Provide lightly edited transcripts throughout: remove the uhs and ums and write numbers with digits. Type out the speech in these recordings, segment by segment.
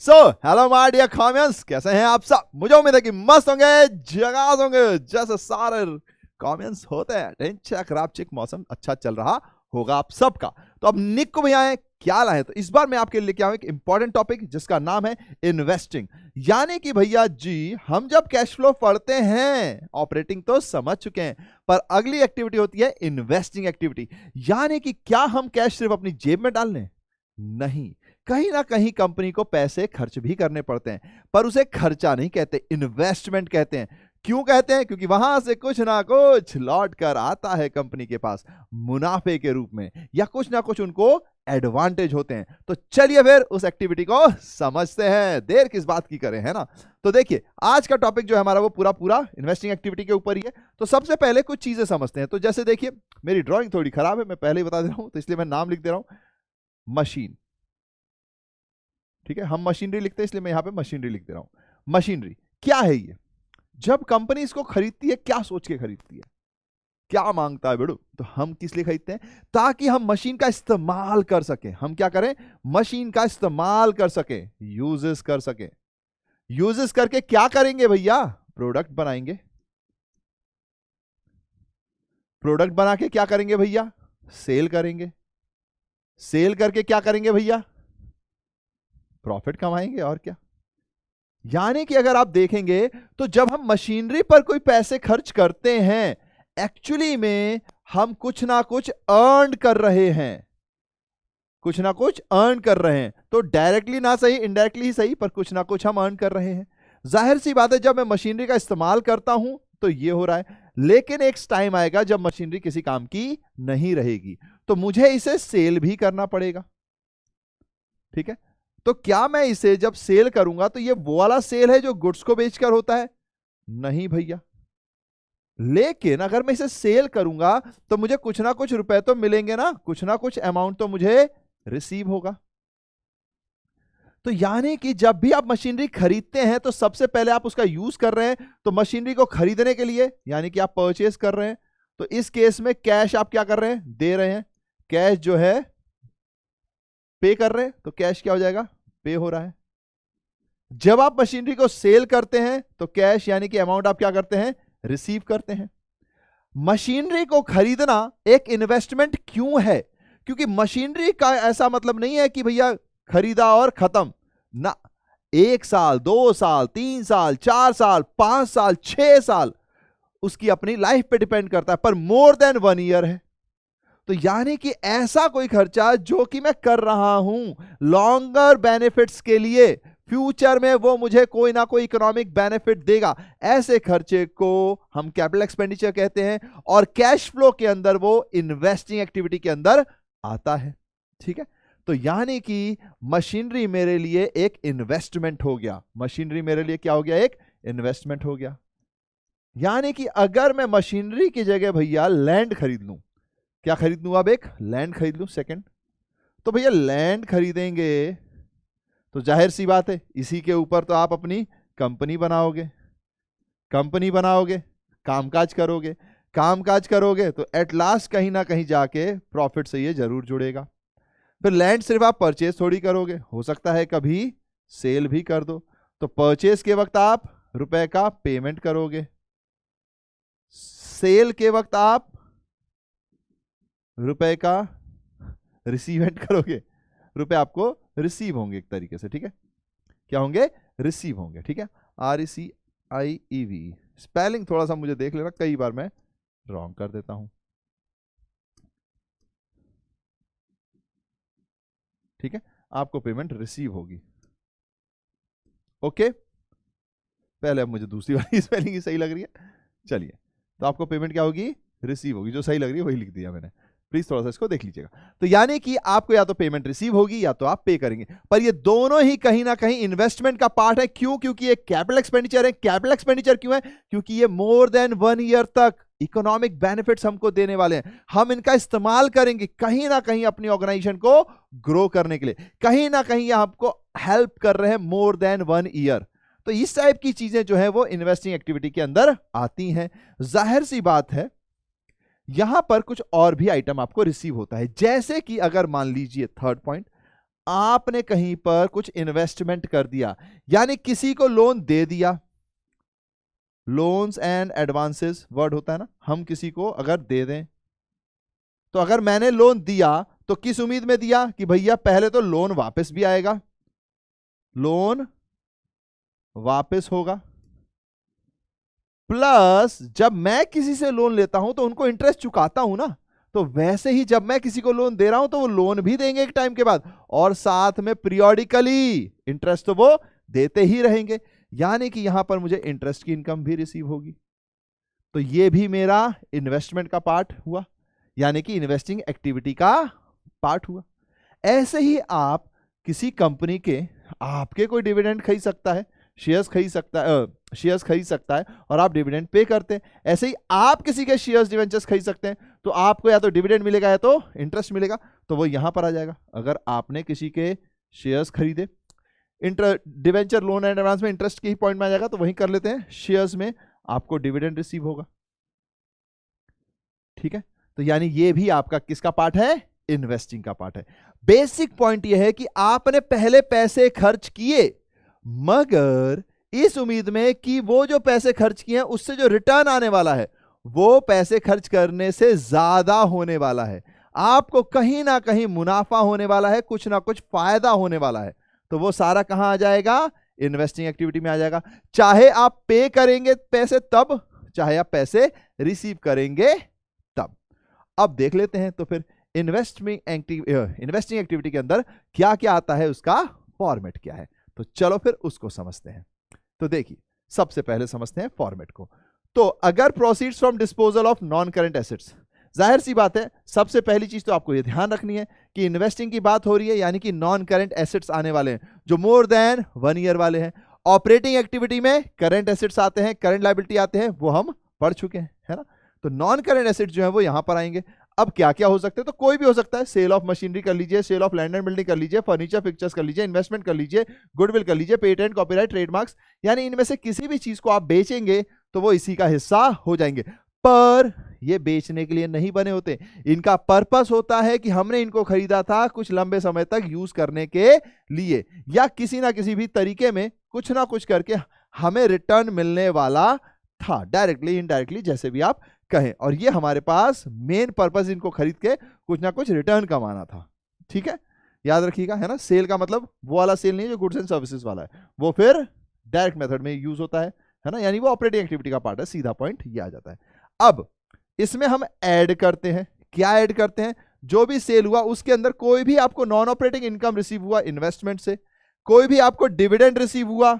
So hello my dear comments, कैसे हैं आप सब? मुझे उम्मीद है कि मस्त होंगे, जगास होंगे, जैसे सारे कॉमेंट्स होते हैं। टेंशन खराब चिक मौसम अच्छा चल रहा होगा आप सबका। तो अब निक को भैया है क्या लाए, तो इस बार मैं आपके लिए लेके आऊं एक इंपॉर्टेंट टॉपिक जिसका नाम है इन्वेस्टिंग। यानी कि भैया जी, हम जब कैश फ्लो पढ़ते हैं, ऑपरेटिंग तो समझ चुके हैं, पर अगली एक्टिविटी होती है इन्वेस्टिंग एक्टिविटी। यानी कि क्या हम कैश सिर्फ अपनी जेब में डाल लें? नहीं, कहीं ना कहीं कंपनी को पैसे खर्च भी करने पड़ते हैं, पर उसे खर्चा नहीं कहते, इन्वेस्टमेंट कहते हैं। क्यों कहते हैं? क्योंकि वहां से कुछ ना कुछ लौट कर आता है कंपनी के पास मुनाफे के रूप में, या कुछ ना कुछ उनको एडवांटेज होते हैं। तो चलिए फिर उस एक्टिविटी को समझते हैं, देर किस बात की करें, है ना। तो देखिए, आज का टॉपिक जो है हमारा वो पूरा पूरा इन्वेस्टिंग एक्टिविटी के ऊपर ही है। तो सबसे पहले कुछ चीजें समझते हैं। तो जैसे देखिए, मेरी ड्राइंग थोड़ी खराब है, मैं पहले ही बता दे रहा हूं, तो इसलिए मैं नाम लिख दे रहा हूं, मशीन। ठीक है, हम मशीनरी लिखते हैं इसलिए मैं यहां पे मशीनरी लिख दे रहा हूं। मशीनरी क्या है ये? जब कंपनी इसको खरीदती है, क्या सोच के खरीदती है, क्या मांगता है बेड़ू? तो हम किस लिए खरीदते हैं? ताकि हम मशीन का इस्तेमाल कर सके। हम क्या करें? मशीन का इस्तेमाल कर सके, यूजेस कर सके। यूजेस करके क्या करेंगे भैया? प्रोडक्ट बनाएंगे। प्रोडक्ट बना के क्या करेंगे भैया? सेल करेंगे। सेल करके क्या करेंगे भैया? प्रॉफिट कमाएंगे, और क्या। यानी कि अगर आप देखेंगे, तो जब हम मशीनरी पर कोई पैसे खर्च करते हैं, एक्चुअली में हम कुछ ना कुछ अर्न कर रहे हैं, कुछ ना कुछ अर्न कर रहे हैं। तो डायरेक्टली ना सही, इनडायरेक्टली ही सही, पर कुछ ना कुछ हम अर्न कर रहे हैं। जाहिर सी बात है, जब मैं मशीनरी का इस्तेमाल करता हूं तो ये हो रहा है, लेकिन एक टाइम आएगा जब मशीनरी किसी काम की नहीं रहेगी, तो मुझे इसे सेल भी करना पड़ेगा। ठीक है, तो क्या मैं इसे जब सेल करूंगा तो ये वो वाला सेल है जो गुड्स को बेचकर होता है? नहीं भैया। लेकिन अगर मैं इसे सेल करूंगा तो मुझे कुछ ना कुछ रुपए तो मिलेंगे ना, कुछ ना कुछ अमाउंट तो मुझे रिसीव होगा। तो यानी कि जब भी आप मशीनरी खरीदते हैं तो सबसे पहले आप उसका यूज कर रहे हैं, तो मशीनरी को खरीदने के लिए यानी कि आप परचेस कर रहे हैं, तो इस केस में कैश आप क्या कर रहे हैं? दे रहे हैं। कैश जो है पे कर रहे हैं, तो कैश क्या हो जाएगा? पे हो रहा है। जब आप मशीनरी को सेल करते हैं तो कैश यानी कि अमाउंट आप क्या करते हैं? रिसीव करते हैं। मशीनरी को खरीदना एक इन्वेस्टमेंट क्यों है? क्योंकि मशीनरी का ऐसा मतलब नहीं है कि भैया खरीदा और खत्म ना। 1 साल, 2 साल, 3 साल, 4 साल, 5 साल, 6 साल उसकी अपनी लाइफ पे डिपेंड करता है, पर मोर देन 1 ईयर है। तो यानी कि ऐसा कोई खर्चा जो कि मैं कर रहा हूं लॉन्गर बेनिफिट्स के लिए, फ्यूचर में वो मुझे कोई ना कोई इकोनॉमिक बेनिफिट देगा, ऐसे खर्चे को हम कैपिटल एक्सपेंडिचर कहते हैं, और कैश फ्लो के अंदर वो इन्वेस्टिंग एक्टिविटी के अंदर आता है। ठीक है, तो यानी कि मशीनरी मेरे लिए एक इन्वेस्टमेंट हो गया। मशीनरी मेरे लिए क्या हो गया? एक इन्वेस्टमेंट हो गया। यानी कि अगर मैं मशीनरी की जगह भैया लैंड खरीद लूं, क्या खरीद लूं? अब एक लैंड खरीद लूं, सेकंड, तो भैया लैंड खरीदेंगे तो जाहिर सी बात है इसी के ऊपर तो आप अपनी कंपनी बनाओगे। कंपनी बनाओगे, कामकाज करोगे, कामकाज करोगे तो एट लास्ट कहीं ना कहीं जाके प्रॉफिट से ये जरूर जुड़ेगा। फिर लैंड सिर्फ आप परचेज थोड़ी करोगे, हो सकता है कभी सेल भी कर दो, तो परचेज के वक्त आप रुपए का पेमेंट करोगे, सेल के वक्त आप रुपए का रिसीवेंट करोगे, रुपए आपको रिसीव होंगे एक तरीके से। ठीक है, क्या होंगे? रिसीव होंगे। ठीक है, RECIEV, स्पेलिंग थोड़ा सा मुझे देख लेना, कई बार मैं रॉन्ग कर देता हूं। ठीक है, आपको पेमेंट रिसीव होगी। ओके, पहले अब मुझे दूसरी वाली स्पेलिंग ही सही लग रही है, चलिए। तो आपको पेमेंट क्या होगी? रिसीव होगी। जो सही लग रही है वही लिख दिया मैंने, प्लीज थोड़ा सा इसको देख लीजिएगा। तो यानी कि आपको या तो पेमेंट रिसीव होगी या तो आप पे करेंगे, पर ये दोनों ही कहीं ना कहीं इन्वेस्टमेंट का पार्ट है। क्यों? क्योंकि ये कैपिटल एक्सपेंडिचर है। कैपिटल एक्सपेंडिचर क्यों है? क्योंकि ये मोर देन 1 ईयर तक इकोनॉमिक बेनिफिट्स हमको देने वाले हैं। हम इनका इस्तेमाल करेंगे कहीं ना कहीं अपनी ऑर्गेनाइजेशन को ग्रो करने के लिए, कहीं ना कहीं ये आपको हेल्प कर रहे हैं मोर देन 1 ईयर। तो इस टाइप की चीजें जो है वो इन्वेस्टिंग एक्टिविटी के अंदर आती हैं। जाहिर सी बात है, यहां पर कुछ और भी आइटम आपको रिसीव होता है, जैसे कि अगर मान लीजिए थर्ड पॉइंट, आपने कहीं पर कुछ इन्वेस्टमेंट कर दिया, यानी किसी को लोन दे दिया। लोन्स एंड एडवांसेस वर्ड होता है ना, हम किसी को अगर दे दें, तो अगर मैंने लोन दिया तो किस उम्मीद में दिया कि भैया पहले तो लोन वापस भी आएगा, लोन वापस होगा, प्लस जब मैं किसी से लोन लेता हूं तो उनको इंटरेस्ट चुकाता हूं ना, तो वैसे ही जब मैं किसी को लोन दे रहा हूं तो वो लोन भी देंगे एक टाइम के बाद, और साथ में पीरियोडिकली इंटरेस्ट तो वो देते ही रहेंगे, यानी कि यहां पर मुझे इंटरेस्ट की इनकम भी रिसीव होगी। तो ये भी मेरा इन्वेस्टमेंट का पार्ट हुआ, यानी कि इन्वेस्टिंग एक्टिविटी का पार्ट हुआ। ऐसे ही आप किसी कंपनी के, आपके कोई डिविडेंड खरीद सकता है, शेयर्स खरीद सकता है और आप डिविडेंड पे करते हैं। ऐसे ही आप किसी के शेयर्स डिवेंचर्स खरीद सकते हैं, तो आपको या तो डिविडेंड मिलेगा या तो इंटरेस्ट मिलेगा, तो वो यहां पर आ जाएगा। अगर आपने किसी के शेयर्स खरीदे, डिवेंचर लोन एंड एडवांस में इंटरेस्ट के ही पॉइंट में आ जाएगा, तो वहीं कर लेते हैं, शेयर्स में आपको डिविडेंड रिसीव होगा। ठीक है, तो यानी ये भी आपका किसका पार्ट है, इन्वेस्टिंग का पार्ट है। बेसिक पॉइंट ये है कि आपने पहले पैसे खर्च किए, मगर इस उम्मीद में कि वो जो पैसे खर्च किए हैं उससे जो रिटर्न आने वाला है वो पैसे खर्च करने से ज्यादा होने वाला है, आपको कहीं ना कहीं मुनाफा होने वाला है, कुछ ना कुछ फायदा होने वाला है, तो वो सारा कहां आ जाएगा, इन्वेस्टिंग एक्टिविटी में आ जाएगा। चाहे आप पे करेंगे पैसे तब, चाहे आप पैसे रिसीव करेंगे तब। अब देख लेते हैं तो फिर इन्वेस्टिंग एक्टिविटी के अंदर क्या क्या आता है, उसका फॉर्मेट क्या है, तो चलो फिर उसको समझते हैं। तो देखिए, सबसे पहले समझते हैं फॉर्मेट को। तो अगर proceeds from disposal of non current assets, जाहिर सी बात है सबसे पहली चीज तो आपको यह ध्यान रखनी है कि इन्वेस्टिंग की बात हो रही है, यानी कि नॉन करंट एसेट्स आने वाले हैं जो मोर देन 1 ईयर वाले हैं। ऑपरेटिंग एक्टिविटी में करंट एसेट्स आते हैं, करंट लायबिलिटी आते हैं, वो हम पढ़ चुके हैं, है ना। तो नॉन करंट एसेट्स जो है वो यहां पर आएंगे। अब क्या क्या हो सकते हैं, तो कोई भी हो सकता है, सेल ऑफ मशीनरी कर लीजिए, sale of land and building कर लीजिए, फर्नीचर फिक्चर्स कर लीजिए, इन्वेस्टमेंट कर लीजिए, गुडविल कर लीजिए, पेटेंट, कॉपीराइट, ट्रेडमार्क्स, यानी इनमें से किसी भी चीज को आप बेचेंगे तो वो इसी का हिस्सा हो जाएंगे। पर ये बेचने के लिए नहीं बने होते, इनका पर्पस होता है कि हमने इनको खरीदा था कुछ लंबे समय तक यूज करने के लिए, या किसी ना किसी भी तरीके में कुछ ना कुछ करके हमें रिटर्न मिलने वाला था, डायरेक्टली इनडायरेक्टली जैसे भी आप कहें, और ये हमारे पास मेन पर्पस इनको खरीद के कुछ ना कुछ रिटर्न कमाना था। ठीक है, याद रखिएगा, है ना। सेल का मतलब वो वाला सेल नहीं जो गुड्स एंड सर्विसेज वाला है, वो फिर डायरेक्ट मेथड में यूज होता है ना, यानी वो ऑपरेटिंग एक्टिविटी का पार्ट है, सीधा पॉइंट ये आ जाता है। अब इसमें हम ऐड करते हैं, क्या ऐड करते हैं, जो भी सेल हुआ उसके अंदर कोई भी आपको नॉन ऑपरेटिंग इनकम रिसीव हुआ इन्वेस्टमेंट से, कोई भी आपको डिविडेंड रिसीव हुआ,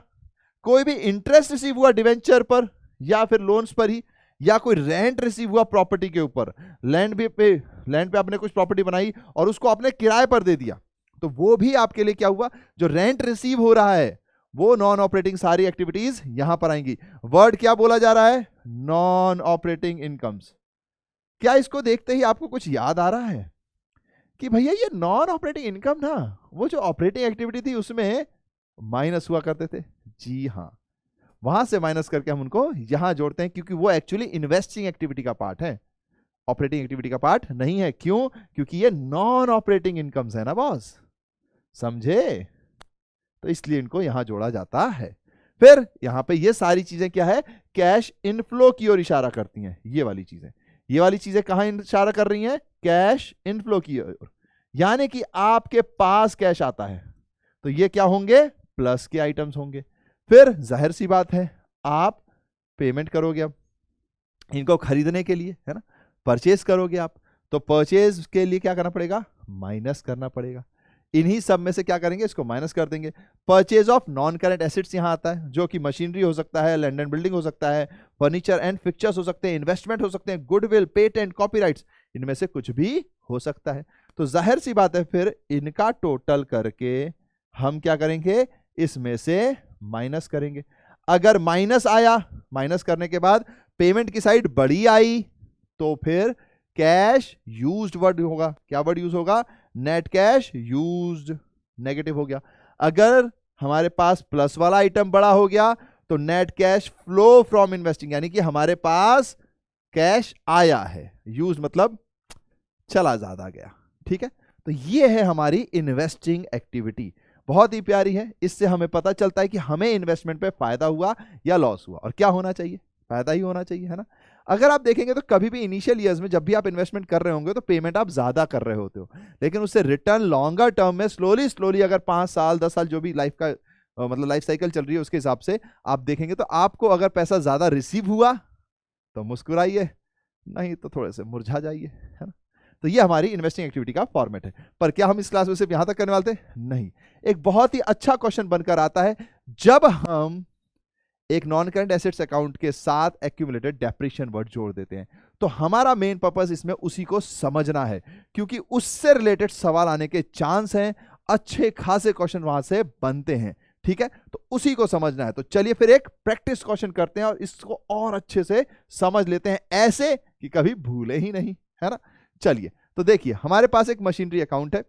कोई भी इंटरेस्ट रिसीव हुआ डिवेंचर पर या फिर लोन्स पर ही, या कोई रेंट रिसीव हुआ प्रॉपर्टी के ऊपर, लैंड पे आपने कुछ प्रॉपर्टी बनाई और उसको आपने किराए पर दे दिया, तो वो भी आपके लिए क्या हुआ, जो रेंट रिसीव हो रहा है वो नॉन ऑपरेटिंग सारी एक्टिविटीज यहां पर आएंगी। वर्ड क्या बोला जा रहा है, नॉन ऑपरेटिंग इनकम्स। क्या इसको देखते ही आपको कुछ याद आ रहा है कि भैया ये नॉन ऑपरेटिंग इनकम ना, वो जो ऑपरेटिंग एक्टिविटी थी उसमें माइनस हुआ करते थे? जी हाँ, वहां से माइनस करके हम उनको यहां जोड़ते हैं, क्योंकि वो एक्चुअली इन्वेस्टिंग एक्टिविटी का पार्ट है, ऑपरेटिंग एक्टिविटी का पार्ट नहीं है। क्यों? क्योंकि ये नॉन ऑपरेटिंग इनकम्स है ना बॉस, समझे, तो इसलिए इनको यहां जोड़ा जाता है। फिर यहां पे ये सारी चीजें क्या है, कैश इनफ्लो की ओर इशारा करती हैं। ये वाली चीजें कहां इशारा कर रही हैं, कैश इनफ्लो की ओर, यानी कि आपके पास कैश आता है तो ये क्या होंगे, प्लस के आइटम्स होंगे। फिर जाहिर सी बात है आप पेमेंट करोगे, अब इनको खरीदने के लिए, है ना, परचेज करोगे आप, तो परचेज के लिए क्या करना पड़ेगा, माइनस करना पड़ेगा। इन्हीं सब में से क्या करेंगे, इसको माइनस कर देंगे। Purchase of non current assets यहां आता है, जो कि मशीनरी हो सकता है, लैंड एंड बिल्डिंग हो सकता है, फर्नीचर एंड फिक्चर्स हो सकते हैं, इन्वेस्टमेंट हो सकते हैं, गुडविल, पेटेंट, कॉपीराइट्स, इनमें से कुछ भी हो सकता है। तो जाहिर सी बात है फिर इनका टोटल करके हम क्या करेंगे, इसमें से माइनस करेंगे। अगर माइनस आया, माइनस करने के बाद पेमेंट की साइड बड़ी आई, तो फिर कैश यूज्ड वर्ड होगा, क्या वर्ड यूज होगा, नेट कैश यूज्ड, नेगेटिव हो गया। अगर हमारे पास प्लस वाला आइटम बड़ा हो गया तो net cash flow from investing, यानी कि हमारे पास कैश आया है, यूज मतलब चला ज्यादा गया। ठीक है, तो ये है हमारी इन्वेस्टिंग एक्टिविटी, बहुत ही प्यारी है। इससे हमें पता चलता है कि हमें इन्वेस्टमेंट पे फायदा हुआ या लॉस हुआ, और क्या होना चाहिए, फायदा ही होना चाहिए, है ना। अगर आप देखेंगे तो कभी भी इनिशियल ईयर्स में जब भी आप इन्वेस्टमेंट कर रहे होंगे तो पेमेंट आप ज्यादा कर रहे होते हो, लेकिन उससे रिटर्न लॉन्गर टर्म में स्लोली स्लोली, अगर 5 साल 10 साल जो भी लाइफ का मतलब लाइफ साइकिल चल रही है उसके हिसाब से आप देखेंगे, तो आपको अगर पैसा ज्यादा रिसीव हुआ तो मुस्कुराइए, नहीं तो थोड़े से मुरझा जाइए, है ना। तो ये हमारी इन्वेस्टिंग एक्टिविटी का फॉर्मेट है। पर क्या हम इस क्लास में सिर्फ यहां तक करने वाले थे? नहीं। एक बहुत ही अच्छा क्वेश्चन बनकर आता है जब हम एक नॉन करंट एसेट्स अकाउंट के साथ एक्यूमुलेटेड डेप्रिशिएशन वर्ड जोड़ देते हैं। तो हमारा मेन पर्पस इसमें उसी को समझना है, क्योंकि उससे रिलेटेड सवाल आने के चांस हैं, अच्छे खासे क्वेश्चन वहां से बनते हैं, ठीक है। तो उसी को समझना है। तो चलिए फिर एक प्रैक्टिस क्वेश्चन करते हैं और इसको और अच्छे से समझ लेते हैं, ऐसे कि कभी भूले ही नहीं, है ना। चलिए, तो देखिए हमारे पास एक मशीनरी अकाउंट है।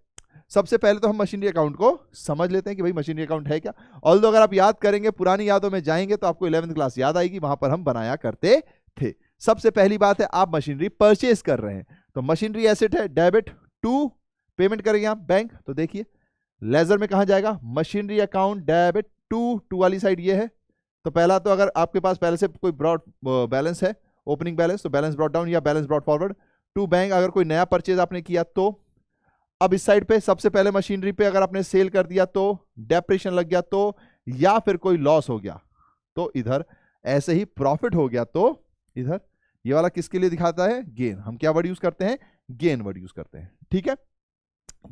सबसे पहले तो हम मशीनरी अकाउंट को समझ लेते हैं कि भाई मशीनरी अकाउंट है क्या। ऑल्दो अगर आप याद करेंगे, पुरानी यादों में जाएंगे तो आपको 11वीं क्लास याद आएगी, वहां पर हम बनाया करते थे। सबसे पहली बात है, आप मशीनरी परचेज कर रहे हैं, तो मशीनरी एसेट है, डेबिट टू, पेमेंट करेंगे आप बैंक, तो देखिए लेजर में कहां जाएगा, मशीनरी अकाउंट डेबिट टू वाली साइड ये है। तो पहला तो अगर आपके पास पहले से कोई ब्रॉड बैलेंस है, ओपनिंग बैलेंस, तो बैलेंस ब्रॉट डाउन या balance brought forward to bank. अगर कोई नया परचेज आपने किया तो अब इस साइड पे सबसे पहले मशीनरी पे अगर आपने सेल कर दिया तो डेप्रिशिएशन लग गया, तो या फिर कोई लॉस हो गया तो इधर, ऐसे ही प्रॉफिट हो गया तो इधर। ये वाला किसके लिए दिखाता है, गेन। हम क्या वर्ड यूज करते हैं, गेन वर्ड यूज करते हैं, ठीक है।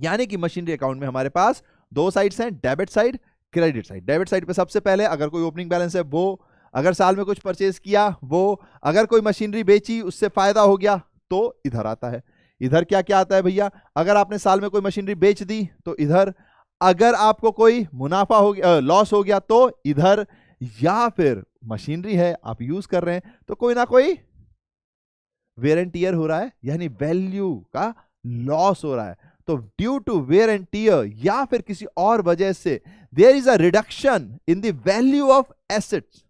यानी कि मशीनरी अकाउंट में हमारे पास दो साइड्स हैं, debit side, credit side. Debit side पे सबसे पहले अगर कोई ओपनिंग बैलेंस है वो, अगर साल में कुछ परचेज किया वो, अगर कोई मशीनरी बेची उससे फायदा हो गया तो इधर आता है। इधर क्या क्या आता है भैया, अगर आपने साल में कोई मशीनरी बेच दी तो इधर, अगर आपको कोई मुनाफा हो गया, लॉस हो गया तो इधर, या फिर मशीनरी है आप यूज कर रहे हैं तो कोई ना कोई वेयर एंड टियर हो रहा है, यानी वैल्यू का लॉस हो रहा है। तो due to wear and tear या फिर किसी और वजह से there is a reduction in the value of assets,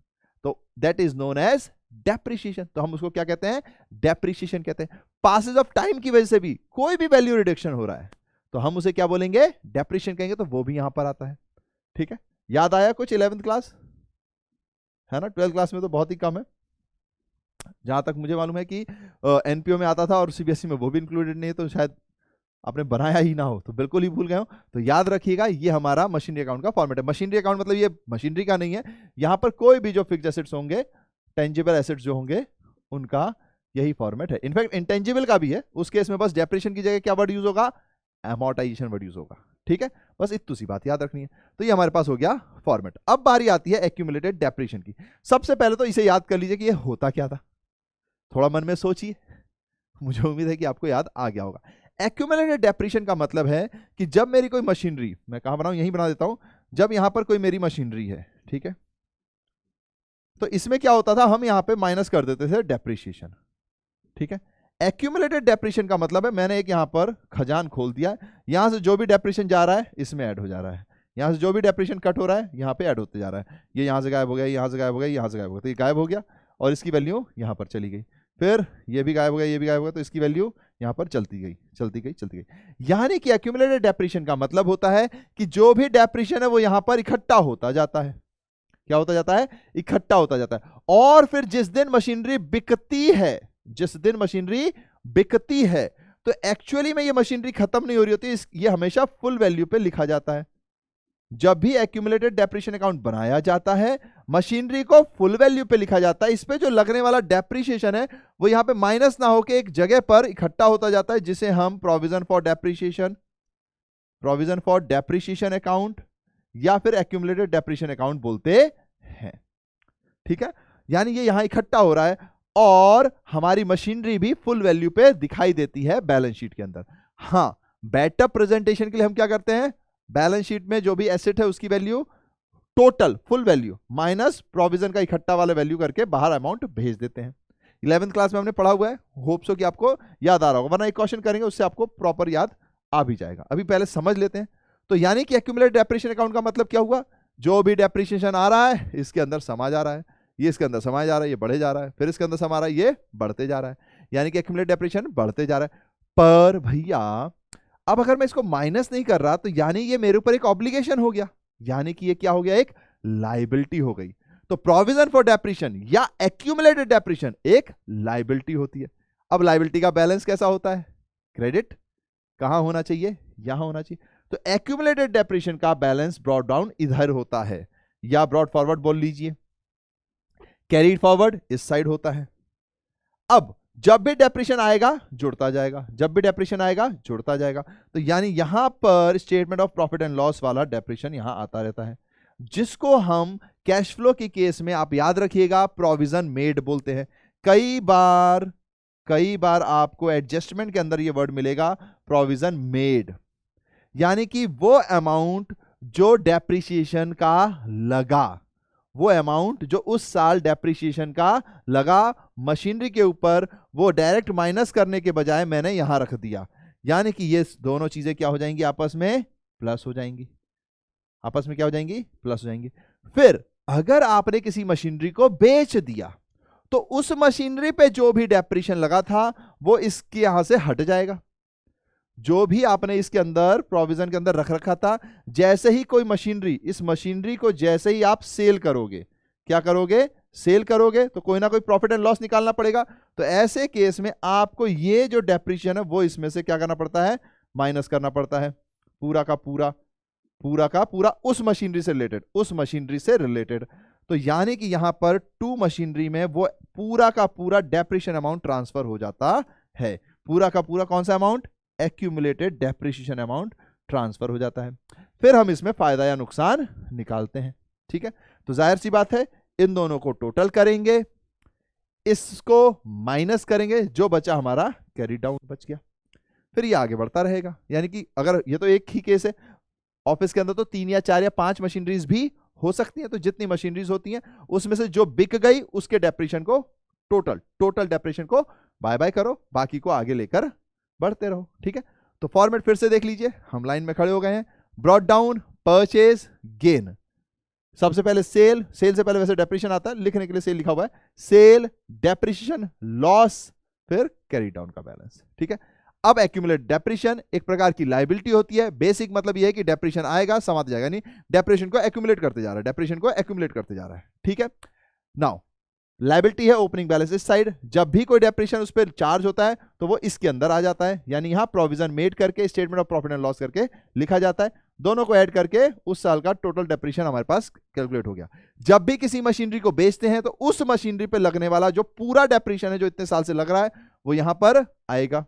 तो that is known as depreciation. तो हम उसको क्या कहते हैं, डेप्रिसिएशन कहते हैं। पासेज ऑफ टाइम की वजह से भी कोई भी वैल्यू रिडक्शन हो रहा है तो हम उसे क्या बोलेंगे, डेप्रिसिएशन कहेंगे, तो वो भी यहां पर आता है, ठीक है। याद आया कुछ 11वीं क्लास, है ना। 12th क्लास में तो बहुत ही कम है, जहां तक मुझे मालूम है कि एनपीओ में आता था और सीबीएसई में वो भी इंक्लूडेड नहीं है, तो शायद आपने बनाया ही ना हो, तो बिल्कुल ही भूल गए हो। तो याद रखिएगा ये हमारा मशीनरी अकाउंट का फॉर्मेट है। मशीनरी अकाउंट मतलब ये मशीनरी का नहीं है, यहां पर कोई भी जो फिक्स्ड एसेट्स होंगे, टेंजिबल एसेट्स जो होंगे, उनका यही फॉर्मेट है। इनफैक्ट इंटेंजिबल का भी है, उस केस में बस डेप्रिसिएशन की जगह क्या वर्ड यूज होगा, एमोर्टाइजेशन वर्ड यूज होगा, ठीक है। बस इतनी सी बात याद रखनी है। तो ये हमारे पास हो गया फॉर्मेट। अब बारी आती है एक्यूमुलेटेड डेप्रिसिएशन की। सबसे पहले तो इसे याद कर लीजिए कि ये होता क्या था, थोड़ा मन में सोचिए, मुझे उम्मीद है कि आपको याद आ गया होगा। एक्यूमुलेटेड डेप्रिसिएशन का मतलब है कि जब मेरी कोई मशीनरी, मैं कहां बनाऊं, यहीं बना देता हूं, जब यहां पर कोई मेरी मशीनरी है, ठीक है, तो इसमें क्या होता था, हम यहां पे माइनस कर देते थे डेप्रिसिएशन, ठीक है। एक्यूमुलेटेड डेप्रिसिएशन का मतलब है मैंने एक यहां पर खजान खोल दिया है, यहां से जो भी डेप्रिसिएशन जा रहा है इसमें ऐड हो जा रहा है, यहां से जो भी डेप्रिसिएशन कट हो रहा है यहां पे ऐड होते जा रहा है। ये यहां से गायब हो गया, यहां से गायब हो गया, यहां से गायब हो गया, तो ये गायब हो गया और इसकी वैल्यू यहां पर चली गई। फिर ये भी गायब हो गया, ये भी गायब हो गया, तो इसकी वैल्यू यहां पर चलती गई, चलती गई, चलती गई। यानी कि एक्यूमुलेटेड डेप्रिसिएशन का मतलब होता है कि जो भी डेप्रिसिएशन है वो यहां पर इकट्ठा होता जाता है। क्या होता जाता है, इकट्ठा होता जाता है। और फिर जिस दिन मशीनरी बिकती है, जिस दिन मशीनरी बिकती है, तो एक्चुअली में ये मशीनरी खत्म नहीं हो रही होती, ये हमेशा फुल वैल्यू पे लिखा जाता है। जब भी एक्यूमुलेटेड डेप्रिसिएशन अकाउंट बनाया जाता है, मशीनरी को फुल वैल्यू पे लिखा जाता है। इस पे जो लगने वाला डेप्रिसिएशन है वो यहां पे माइनस ना होकर एक जगह पर इकट्ठा होता जाता है, जिसे हम provision for depreciation, provision for depreciation account या फिर एक्यूमुलेटेड डेप्रिसिएशन अकाउंट बोलते हैं, ठीक है। यानी ये यहां इकट्ठा हो रहा है और हमारी मशीनरी भी फुल वैल्यू पे दिखाई देती है बैलेंस शीट के अंदर। हाँ, बेटर प्रेजेंटेशन के लिए हम क्या करते हैं, बैलेंस शीट में जो भी एसेट है उसकी value total full value minus provision का इकट्ठा वाला वैल्यू करके बाहर अमाउंट भेज देते हैं। 11th क्लास में हमने पढ़ा हुआ है, होप सो कि आपको याद आ रहा होगा, वरना एक क्वेश्चन करेंगे उससे आपको प्रॉपर याद आ भी जाएगा। अभी पहले समझ लेते हैं। तो यानी कि एक्यूमुलेटेड डेप्रिसिएशन अकाउंट का मतलब क्या हुआ, जो भी डेप्रिसिएशन आ रहा है इसके अंदर समा जा रहा है, ये इसके अंदर समाया जा रहा है, ये बढ़े जा रहा है, फिर इसके अंदर समा रहा है, ये बढ़ते जा रहा है, यानी कि एक्यूमुलेटेड डेप्रिसिएशन बढ़ते जा रहा है। पर भैया अब अगर मैं इसको माइनस नहीं कर रहा तो यानी ये मेरे ऊपर एक ऑब्लिगेशन हो गया, यानी कि ये क्या हो गया, एक लाइबिलिटी हो गई। तो प्रोविजन फॉर डेप्रिशन या एक्यूमुलेटेड डेप्रिशन एक लाइबिलिटी होती है। अब लाइबिलिटी का बैलेंस कैसा होता है, क्रेडिट कहां होना चाहिए, यहां होना चाहिए। तो एक्यूमुलेटेड डेप्रिशन का बैलेंस ब्रॉट डाउन इधर होता है, या ब्रॉट फॉरवर्ड बोल लीजिए, कैरीड फॉरवर्ड इस साइड होता है। अब जब भी डेप्रिशन आएगा जुड़ता जाएगा, जब भी डेप्रिशन आएगा जुड़ता जाएगा। तो यानी यहां पर statement of profit and loss वाला डेप्रिशन यहां आता रहता है, जिसको हम कैश फ्लो के केस में आप याद रखिएगा प्रोविजन मेड बोलते हैं। कई बार आपको एडजस्टमेंट के अंदर ये वर्ड मिलेगा प्रोविजन मेड, यानी कि वो अमाउंट जो डेप्रिसिएशन का लगा, वो अमाउंट जो उस साल डेप्रिसिएशन का लगा मशीनरी के ऊपर, वो डायरेक्ट माइनस करने के बजाय मैंने यहां रख दिया, यानी कि ये दोनों चीजें क्या हो जाएंगी, आपस में प्लस हो जाएंगी, आपस में क्या हो जाएंगी, प्लस हो जाएंगी। फिर अगर आपने किसी मशीनरी को बेच दिया तो उस मशीनरी पे जो भी डेप्रिसिएशन लगा था वो इसके यहां से हट जाएगा, जो भी आपने इसके अंदर प्रोविजन के अंदर रख रखा था। जैसे ही कोई मशीनरी, इस मशीनरी को जैसे ही आप सेल करोगे, क्या करोगे, सेल करोगे, तो कोई ना कोई प्रॉफिट एंड लॉस निकालना पड़ेगा। तो ऐसे केस में आपको ये जो डेप्रिसिएशन है वो इसमें से क्या करना पड़ता है, माइनस करना पड़ता है, पूरा का पूरा उस मशीनरी से रिलेटेड, उस मशीनरी से रिलेटेड। तो यानी कि यहां पर टू मशीनरी में वो पूरा का पूरा डेप्रिसिएशन अमाउंट ट्रांसफर हो जाता है, पूरा का पूरा कौन सा amount, accumulated depreciation amount transfer हो जाता है। फिर हम इसमें फायदा या नुकसान निकालते हैं, ठीक है। तो जाहिर सी बात है इन दोनों को टोटल करेंगे, इसको माइनस करेंगे, जो बचा हमारा कैरी डाउन बच गया, फिर ये आगे बढ़ता रहेगा। यानी कि अगर ये तो एक ही केस है, ऑफिस के अंदर तो 3 या 4 या 5 मशीनरीज भी हो सकती हैं, तो जितनी मशीनरीज होती हैं उसमें से जो बिक गई उसके डेप्रिसिएशन को, टोटल डेप्रिसिएशन को बाय बाय करो, बाकी को आगे लेकर बढ़ते रहो, ठीक है। तो फॉर्मेट फिर से देख लीजिए, हम लाइन में खड़े हो गए हैं। Brought down, purchase, gain. सबसे पहले सेल से पहले वैसे डेप्रिसिएशन आता है, लिखने के लिए सेल लिखा हुआ है, सेल, डेप्रिसिएशन, लॉस, फिर कैरी डाउन का बैलेंस, ठीक है। अब एक्यूमुलेट डेप्रिसिएशन एक प्रकार की लायबिलिटी होती है। बेसिक मतलब यह है कि डेप्रिसिएशन आएगा समाप्त जाएगा, नहीं, डेप्रिसिएशन को एक्यूमुलेट करते जा रहा है, ठीक है। नाउ लायबिलिटी है ओपनिंग बैलेंस इस साइड, जब भी कोई डेप्रिसिएशन उस पर चार्ज होता है तो वो इसके अंदर आ जाता है, यानी यहां प्रोविजन मेड करके statement of profit and loss करके लिखा जाता है। दोनों को ऐड करके उस साल का टोटल डेप्रिसिएशन हमारे पास कैलकुलेट हो गया। जब भी किसी मशीनरी को बेचते हैं तो उस मशीनरी पे लगने वाला जो पूरा डेप्रिसिएशन है जो इतने साल से लग रहा है वो यहां पर आएगा,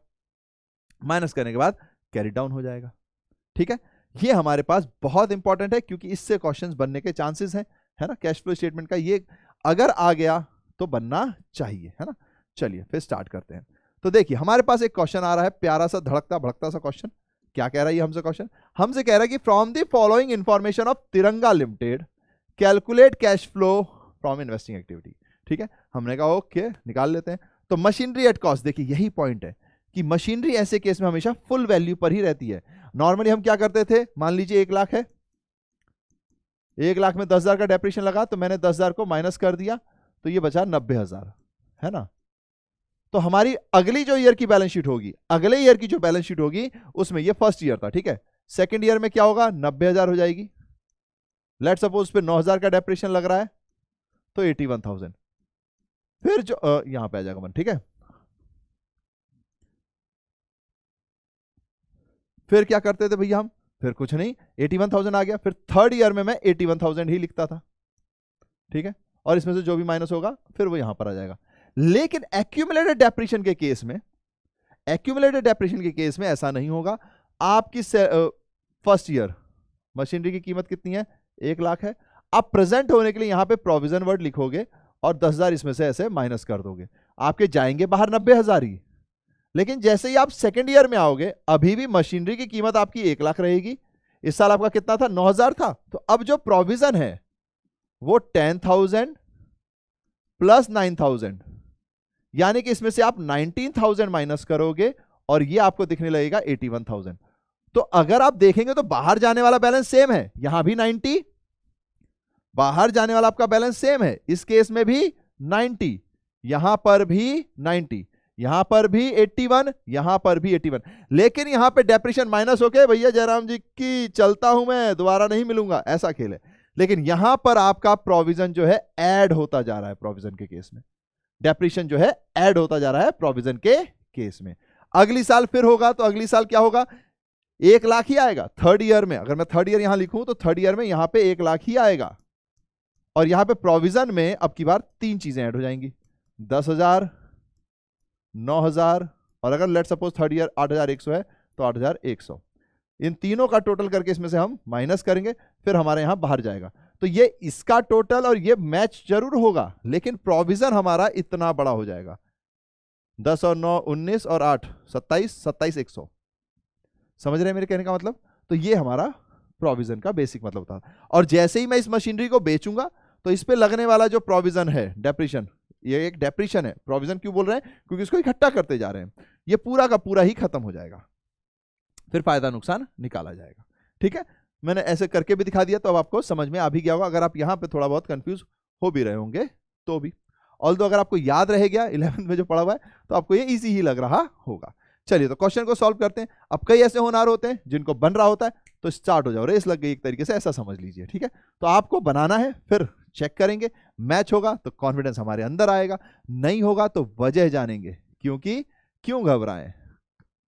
माइनस करने के बाद कैरी डाउन हो जाएगा, ठीक है। ये हमारे पास बहुत इंपॉर्टेंट है क्योंकि इससे क्वेश्चंस बनने के चांसेस हैं, है ना। कैश फ्लो स्टेटमेंट का ये अगर आ गया तो बनना चाहिए, है ना। चलिए फिर स्टार्ट करते हैं। तो देखिए हमारे पास एक क्वेश्चन आ रहा है, प्यारा सा धड़कता भड़कता सा क्वेश्चन। क्या कह रहा है ये हमसे क्वेश्चन, हमसे कह रहा है कि from the following information of Tiranga limited calculate cash flow from investing activity, ठीक है। हमने कहा ओके निकाल लेते हैं। तो मशीनरी एट कॉस्ट, देखिए यही पॉइंट है कि मशीनरी ऐसे केस में हमेशा फुल वैल्यू पर ही रहती है। नॉर्मली हम क्या करते थे, मान लीजिए 1 लाख है, 1 लाख में 10,000 का डेप्रिसिएशन लगा तो मैंने 10,000 को माइनस कर दिया तो ये बचा 90,000, है ना। तो हमारी अगली जो ईयर की बैलेंस शीट होगी, अगले ईयर की जो बैलेंस शीट होगी उसमें ये फर्स्ट ईयर था, ठीक है। सेकंड ईयर में क्या होगा, 90,000 हो जाएगी। लेट्स सपोज पे 9,000 का डेप्रिसिएशन लग रहा है तो 81,000, फिर जो यहां पे आ जाएगा 1, ठीक है। फिर क्या करते थे भैया हम, फिर कुछ नहीं, 81,000 आ गया, फिर थर्ड ईयर में मैं 81,000 ही लिखता था, ठीक है। और इसमें से जो भी माइनस होगा फिर वो यहां पर आ जाएगा। लेकिन एक्यूमुलेटेड डेप्रिसिएशन के केस में, एक्यूमुलेटेड डेप्रिसिएशन के केस में ऐसा नहीं होगा। आपकी फर्स्ट ईयर मशीनरी की कीमत कितनी है, 1 लाख है। आप प्रेजेंट होने के लिए यहां पे प्रोविजन वर्ड लिखोगे और 10,000 इसमें से ऐसे माइनस कर दोगे, आपके जाएंगे बाहर 90,000 ही। लेकिन जैसे ही आप सेकंड ईयर में आओगे अभी भी मशीनरी की कीमत आपकी 1 लाख रहेगी। इस साल आपका कितना था, 9,000 था। तो अब जो प्रोविजन है वो 10,000 प्लस 9,000, यानी कि इसमें से आप 19,000 माइनस करोगे और ये आपको दिखने लगेगा 81,000। तो अगर आप देखेंगे तो बाहर जाने वाला बैलेंस सेम है, यहां भी 90, बाहर जाने वाला आपका बैलेंस सेम है, इस केस में भी 90, यहां पर भी 90, यहां पर भी 81, यहां पर भी 81, लेकिन यहां पे डेप्रिशिएशन माइनस होके भैया जयराम जी की चलता हूं मैं, दोबारा नहीं मिलूंगा, ऐसा खेल है। लेकिन यहां पर आपका प्रोविजन जो है ऐड होता जा रहा है प्रोविजन के केस में, डेप्रिशिएशन जो है ऐड होता जा रहा है प्रोविजन के केस में। अगली साल फिर होगा तो अगली साल क्या होगा, 1 लाख ही आएगा थर्ड ईयर में। अगर मैं थर्ड ईयर यहां लिखूं तो थर्ड ईयर में यहां पे 1 लाख ही आएगा। और यहां पे प्रोविजन में अब की बार 3 चीजें ऐड हो जाएंगी, 10,000, 9,000 और अगर लेट सपोज थर्ड ईयर 8,100 है तो 8,100। इन तीनों का टोटल करके इसमें से हम माइनस करेंगे, फिर हमारे यहां बाहर जाएगा। तो ये इसका टोटल और ये मैच जरूर होगा, लेकिन प्रोविजन हमारा इतना बड़ा हो जाएगा। 10 और 9 19 और 8 27, 27,100। समझ रहे हैं मेरे कहने का मतलब? तो ये हमारा प्रोविजन का बेसिक मतलब था। और जैसे ही मैं इस मशीनरी को बेचूंगा तो इस पे लगने वाला जो प्रोविजन है, डेप्रिशिएशन, ये एक डेप्रिशिएशन है। प्रोविजन क्यों बोल रहे हैं? क्योंकि इसको इकट्ठा करते जा रहे हैं। ये पूरा का पूरा ही खत्म हो जाएगा, फिर फायदा नुकसान निकाला जाएगा। ठीक है, मैंने ऐसे करके भी दिखा दिया तो अब आपको समझ में आ भी गया होगा। अगर आप यहां पे थोड़ा बहुत कंफ्यूज हो भी रहे होंगे तो भी, ऑल्दो अगर आपको याद रह गया 11th में जो पढ़ा हुआ है तो आपको ये इजी ही लग रहा होगा। चलिए तो क्वेश्चन को सॉल्व करते हैं। अब कई ऐसे होनहार होते हैं जिनको बन रहा होता है तो स्टार्ट हो जाओ, रेस लग गई एक तरीके से, ऐसा समझ लीजिए। ठीक है, तो आपको बनाना है, फिर चेक करेंगे, मैच होगा तो कॉन्फिडेंस हमारे अंदर आएगा, नहीं होगा तो वजह जानेंगे। क्योंकि क्यों घबराएं,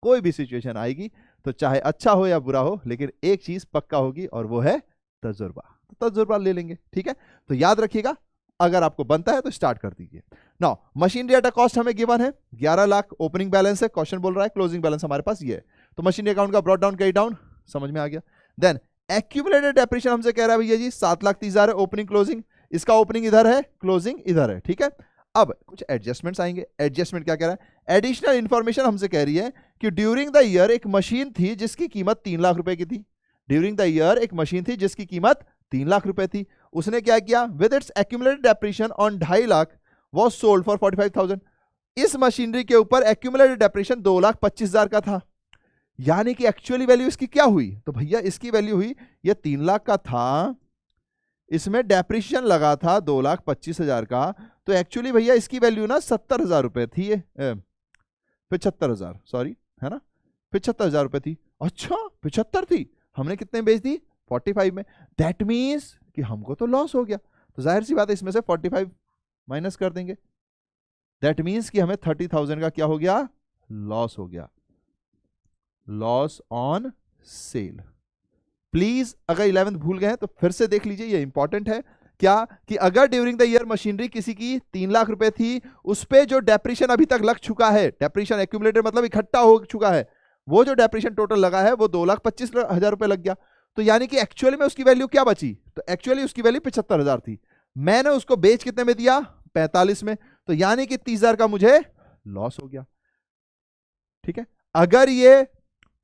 कोई भी सिचुएशन आएगी तो चाहे अच्छा हो या बुरा हो, लेकिन एक चीज पक्का होगी और वो है तजुर्बा। तो तजुर्बा ले लेंगे। ठीक है, तो याद रखिएगा, अगर आपको बनता है तो स्टार्ट कर दीजिए। Now machinery at a cost हमें गिवन है 11 लाख, ओपनिंग बैलेंस है, क्वेश्चन बोल रहा है क्लोजिंग बैलेंस हमारे पास ये है। तो मशीनरी अकाउंट का ब्रॉट डाउन, कैरी डाउन, समझ में आ गया। देन एक्यूमुलेटेड डेप्रिशिएशन हमसे कह रहा है भैया जी 7,30,000 है ओपनिंग क्लोजिंग, इसका ओपनिंग इधर है, क्लोजिंग इधर है। ठीक है, अब कुछ एडजस्टमेंट्स आएंगे। एडजस्टमेंट क्या कह रहा है? एडिशनल इंफॉर्मेशन हमसे कह रही है कि ड्यूरिंग द ईयर एक मशीन थी जिसकी कीमत 3 लाख रुपए की थी। ड्यूरिंग द ईयर एक मशीन थी जिसकी कीमत 3 लाख रुपए थी। उसने क्या किया? With its accumulated depreciation on 2.5 lakh was sold for 45,000। इस मशीनरी के ऊपर एक्यूमुलेटेड डेप्रिशिएशन 2,25,000 का था। यानी कि एक्चुअली वैल्यू इसकी क्या हुई? तो भैया इसकी वैल्यू हुई, ये 3 लाख का था, इसमें डेप्रिशिएशन लगा था 2,25,000 का, तो एक्चुअली भैया इसकी वैल्यू ना 70,000 रुपए थी, 75,000, सॉरी, है ना, 75,000 रुपए थी। अच्छा 75 थी, हमने कितने बेच दी? 45 में। दैट मीन्स कि हमको तो लॉस हो गया। तो जाहिर सी बात है इसमें से 45 माइनस कर देंगे। दैट मीन्स कि हमें 30,000 का क्या हो गया? लॉस हो गया, लॉस ऑन सेल। प्लीज अगर 11th भूल गए हैं तो फिर से देख लीजिए, ये इंपॉर्टेंट है। क्या कि अगर ड्यूरिंग द ईयर मशीनरी किसी की 3 लाख रुपए थी, उस पे जो डेप्रिशिएशन अभी तक लग चुका है, डेप्रिशिएशन एक्यूमुलेटेड मतलब इकट्ठा हो चुका है, वो जो डेप्रिशिएशन टोटल लगा है वो 2,25,000 रुपए लग गया। तो यानी कि एक्चुअली में उसकी वैल्यू क्या बची? तो एक्चुअली उसकी वैल्यू 75,000 थी, मैंने उसको बेच कितने में दिया? 45 में। तो यानी कि 30,000 का मुझे लॉस हो गया। ठीक है, अगर ये